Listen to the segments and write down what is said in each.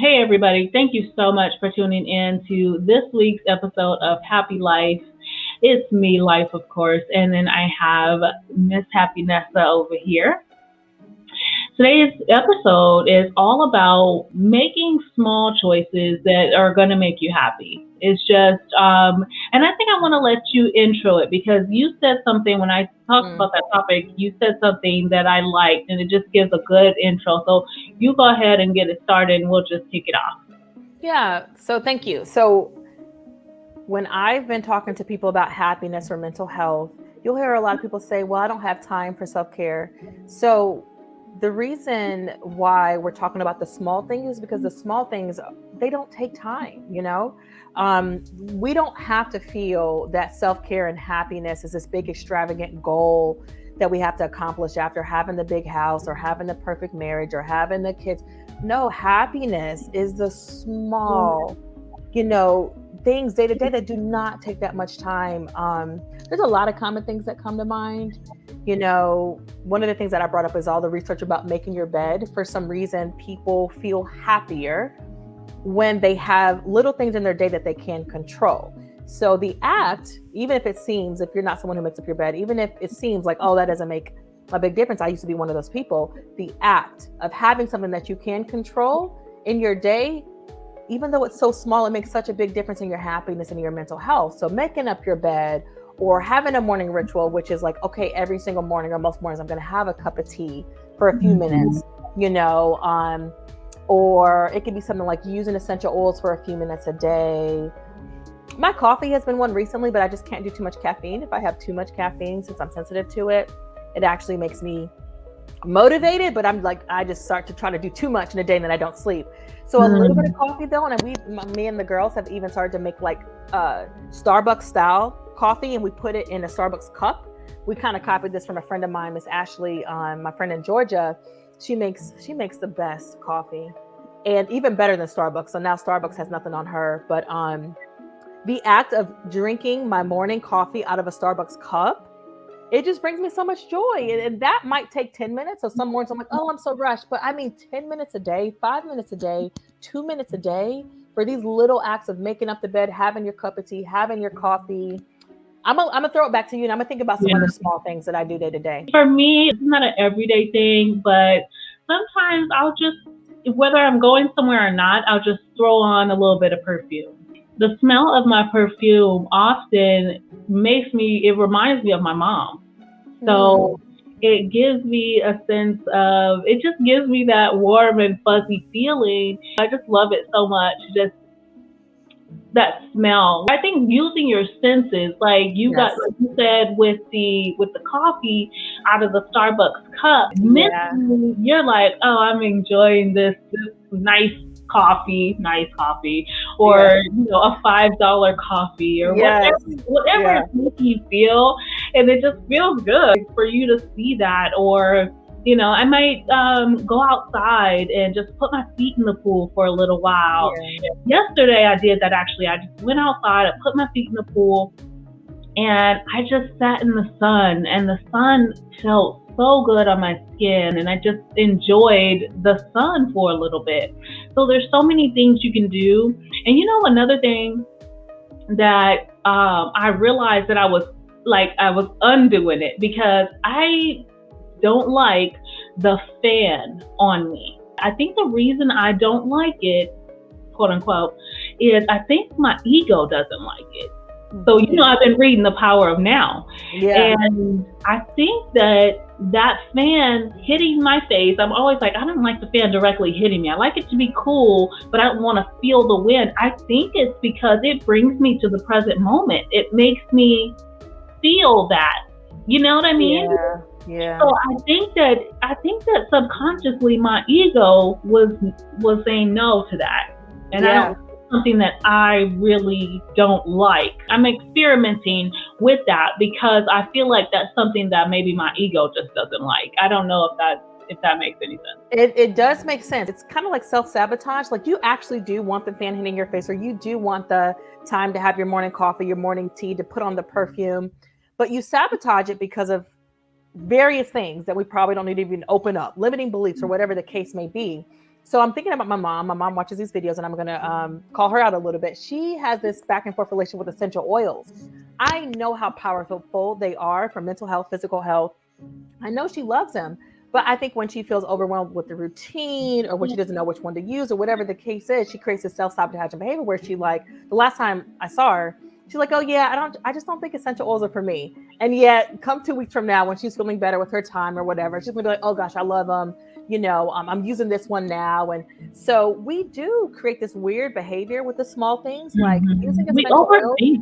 Hey, everybody. Thank you so much for tuning in to this week's episode of Happy Life. It's me, Life, of course, and then I have Miss Happiness over here. Today's episode is all about making small choices that are going to make you happy. It's just, and I think I want to let you intro it because you said something when I talked Mm. about that topic. You said something that I liked, and it just gives a good intro. So you go ahead and get it started, and we'll just kick it off. Yeah. So thank you. So when I've been talking to people about happiness or mental health, you'll hear a lot of people say, well, I don't have time for self care. So the reason why we're talking about the small things is because the small things, they don't take time, we don't have to feel that self care and happiness is this big extravagant goal that we have to accomplish after having the big house or having the perfect marriage or having the kids. No, happiness is the small, you know, things day to day that do not take that much time. There's a lot of common things that come to mind. One of the things that I brought up is all the research about making your bed. For some reason, people feel happier when they have little things in their day that they can control. So the act, even if it seems, if you're not someone who makes up your bed, even if it seems like, oh, that doesn't make a big difference. I used to be one of those people. The act of having something that you can control in your day, even though it's so small, it makes such a big difference in your happiness and your mental health. So making up your bed or having a morning ritual, which is like, okay, every single morning or most mornings, I'm going to have a cup of tea for a few minutes, you know, or it could be something like using essential oils for a few minutes a day. My coffee has been one recently, but I just can't do too much caffeine. If I have too much caffeine, since I'm sensitive to it, it actually makes me motivated, but I'm like, I just start to try to do too much in a day and then I don't sleep. So a little bit of coffee though, and me and the girls have even started to make like Starbucks style coffee, and we put it in a Starbucks cup. We kind of copied this from a friend of mine, Miss Ashley, my friend in Georgia. She makes the best coffee, and even better than Starbucks. So now Starbucks has nothing on her, but the act of drinking my morning coffee out of a Starbucks cup, it just brings me so much joy. And that might take 10 minutes. So some mornings I'm like, oh, I'm so rushed. But I mean, 10 minutes a day, 5 minutes a day, 2 minutes a day for these little acts of making up the bed, having your cup of tea, having your coffee. I'm gonna throw it back to you, and I'm gonna think about some Yeah. other small things that I do day to day. For me, it's not an everyday thing, but sometimes I'll just, whether I'm going somewhere or not, I'll just throw on a little bit of perfume. The smell of my perfume often it reminds me of my mom. Mm, So it gives me a sense of, it just gives me that warm and fuzzy feeling. I just love it so much. Just that smell. I think using your senses, yes. like you said with the coffee out of the Starbucks cup, Yeah. mentally you're like, oh, I'm enjoying this nice coffee, Yeah. or a $5 coffee or Yes. whatever Yeah. it's making you feel, and it just feels good for you to see that. Or I might go outside and just put my feet in the pool for a little while. Yeah. Yesterday I did that actually. I just went outside, I put my feet in the pool, and I just sat in the sun, and the sun felt so good on my skin, and I just enjoyed the sun for a little bit. So there's so many things you can do. And another thing that I realized that I was undoing it because I don't like the fan on me. I think the reason I don't like it, quote unquote, is I think my ego doesn't like it. So, Mm. I've been reading The Power of Now. Yeah. And I think that fan hitting my face, I'm always like, I don't like the fan directly hitting me. I like it to be cool, but I don't want to feel the wind. I think it's because it brings me to the present moment. It makes me feel that. You know what I mean? Yeah. So Yeah. I think that subconsciously my ego was saying no to that, and I don't Yeah. something that I really don't like. I'm experimenting with that because I feel like that's something that maybe my ego just doesn't like. I don't know if that makes any sense. It does make sense. It's kind of like self-sabotage. Like you actually do want the fan hitting your face, or you do want the time to have your morning coffee, your morning tea, to put on the perfume, but you sabotage it because of various things that we probably don't need to even open up, limiting beliefs or whatever the case may be. So I'm thinking about my mom. My mom watches these videos, and I'm going to call her out a little bit. She has this back and forth relationship with essential oils. I know how powerful they are for mental health, physical health. I know she loves them, but I think when she feels overwhelmed with the routine, or when she doesn't know which one to use, or whatever the case is, she creates a self-sabotaging behavior where she, like, the last time I saw her, she's like, oh yeah, I just don't think essential oils are for me. And yet come 2 weeks from now, when she's feeling better with her time or whatever, she's gonna be like, oh gosh, I love them. I'm using this one now. And so we do create this weird behavior with the small things, like using essential oils. We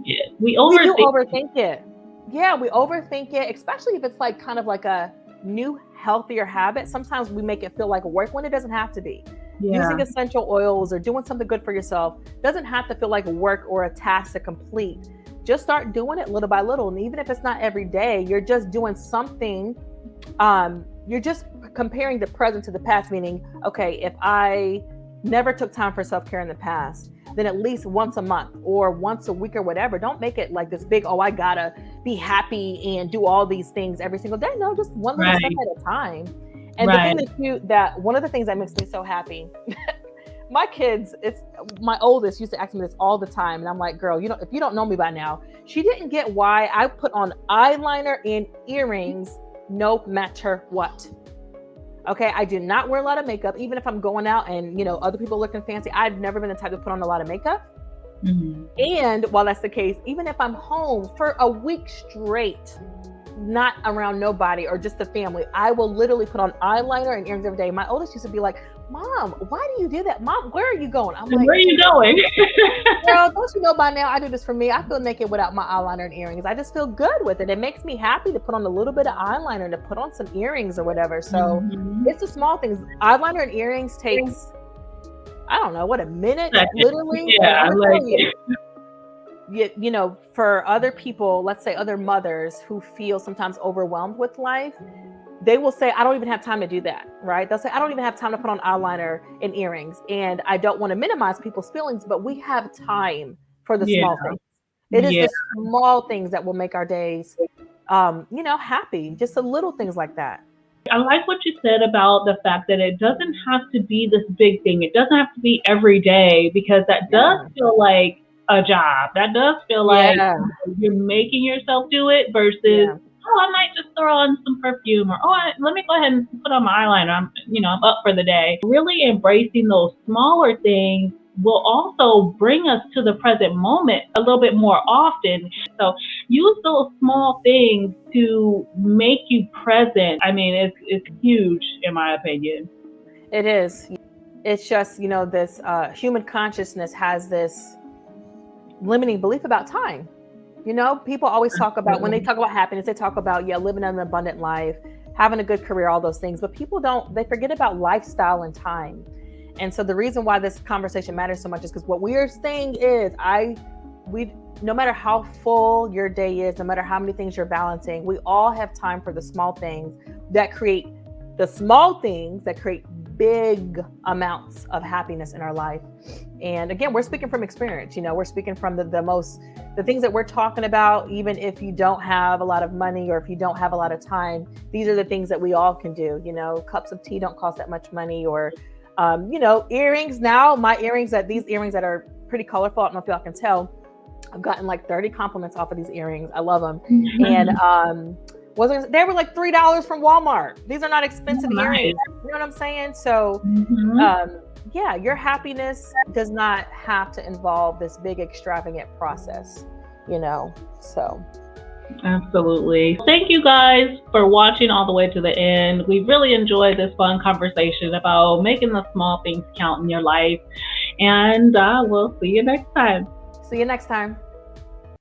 do overthink it. Yeah, we overthink it, especially if it's like kind of like a new, healthier habit. Sometimes we make it feel like work when it doesn't have to be. Yeah. Using essential oils or doing something good for yourself doesn't have to feel like work or a task to complete. Just start doing it little by little. And even if it's not every day, you're just doing something. You're just comparing the present to the past, meaning, okay, if I never took time for self-care in the past, then at least once a month or once a week or whatever. Don't make it like this big, oh, I gotta be happy and do all these things every single day. No, just one little step at a time. And the thing that's cute, that one of the things that makes me so happy, my kids, my oldest used to ask me this all the time. And I'm like, girl, if you don't know me by now, she didn't get why I put on eyeliner and earrings no matter what. Okay, I do not wear a lot of makeup, even if I'm going out and, other people looking fancy. I've never been the type to put on a lot of makeup. And while that's the case, even if I'm home for a week straight, not around nobody or just the family, I will literally put on eyeliner and earrings every day. My oldest used to be like, Mom, why do you do that? Mom, where are you going? I'm like, where are you going? Girl, don't you know by now I do this for me? I feel naked without my eyeliner and earrings. I just feel good with it. It makes me happy to put on a little bit of eyeliner and to put on some earrings or whatever. So it's the small things. Eyeliner and earrings takes, I don't know, what, a minute? Literally? Yeah, I like it. For other people, let's say other mothers who feel sometimes overwhelmed with life, they will say, I don't even have time to do that, right? They'll say, I don't even have time to put on eyeliner and earrings. And I don't want to minimize people's feelings, but we have time for the small things. It is the small things that will make our days, happy. Just the little things like that. I like what you said about the fact that it doesn't have to be this big thing. It doesn't have to be every day, because that does feel like a job. That does feel like you're making yourself do it versus, oh, I might just throw on some perfume, or, let me go ahead and put on my eyeliner. I'm up for the day. Really embracing those smaller things will also bring us to the present moment a little bit more often. So use those small things to make you present. I mean, it's huge in my opinion. It is. It's just, this human consciousness has this limiting belief about time. People always talk about, when they talk about happiness, they talk about, living an abundant life, having a good career, all those things. But people they forget about lifestyle and time. And so the reason why this conversation matters so much is because what we are saying is, no matter how full your day is, no matter how many things you're balancing, we all have time for the small things that create big amounts of happiness in our life. And again, we're speaking from experience. We're speaking from the things that we're talking about. Even if you don't have a lot of money or if you don't have a lot of time, these are the things that we all can do. Cups of tea don't cost that much money, or earrings. Now these earrings that are pretty colorful, I don't know if y'all can tell, I've gotten like 30 compliments off of these earrings. I love them. And they were like $3 from Walmart. These are not expensive earrings. You know what I'm saying? So your happiness does not have to involve this big extravagant process, so. Absolutely. Thank you guys for watching all the way to the end. We really enjoyed this fun conversation about making the small things count in your life. And we'll see you next time. See you next time.